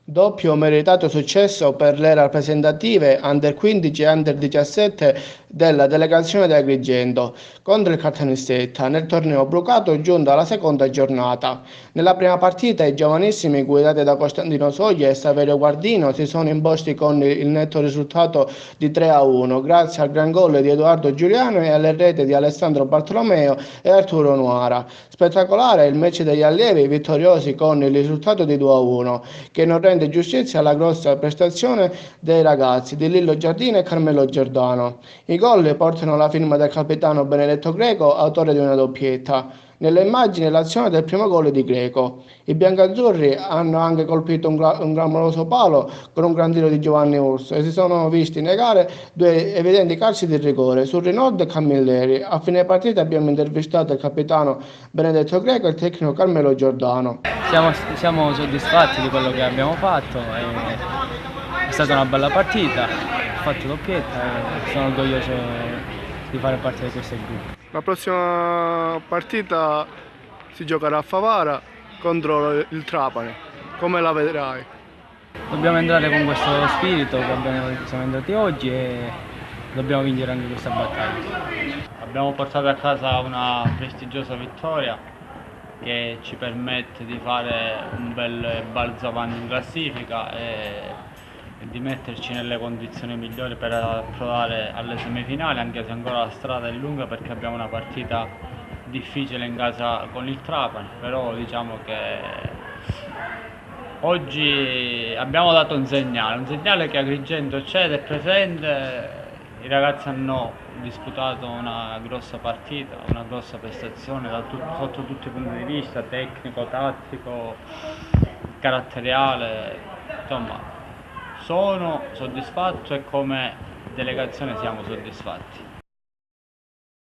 Doppio meritato successo per le rappresentative Under 15 e Under 17 della delegazione di Agrigento contro il Caltanissetta nel torneo Brucato giunto alla seconda giornata. Nella prima partita i giovanissimi guidati da Costantino Soglia e Saverio Guardino si sono imposti con il netto risultato di 3-1 grazie al gran gol di Edoardo Giuliano e alle reti di Alessandro Bartolomeo e Arturo Nuara. Spettacolare il match degli allievi vittoriosi con il risultato di 2-1 che non rende giustizia alla grossa prestazione dei ragazzi di Lillo Giardino e Carmelo Giordano. I gol portano la firma del capitano Benedetto Greco, autore di una doppietta. Nelle immagini l'azione del primo gol di Greco. I biancazzurri hanno anche colpito un clamoroso palo con un gran tiro di Giovanni Urso e si sono visti negare due evidenti calci di rigore su Rinaldo e Camilleri. A fine partita abbiamo intervistato il capitano Benedetto Greco e il tecnico Carmelo Giordano. Siamo soddisfatti di quello che abbiamo fatto, è stata una bella partita, ho fatto doppietta e sono orgoglioso di fare parte di questo gruppo. La prossima partita si giocherà a Favara contro il Trapani. Come la vedrai? Dobbiamo entrare con questo spirito che siamo entrati oggi e dobbiamo vincere anche questa battaglia. Abbiamo portato a casa una prestigiosa vittoria che ci permette di fare un bel balzo avanti in classifica e di metterci nelle condizioni migliori per approdare alle semifinali, anche se ancora la strada è lunga perché abbiamo una partita difficile in casa con il Trapani, però diciamo che oggi abbiamo dato un segnale che Agrigento c'è ed è presente. I ragazzi hanno disputato una grossa partita, una grossa prestazione sotto tutti i punti di vista, tecnico, tattico, caratteriale, insomma sono soddisfatto e come delegazione siamo soddisfatti.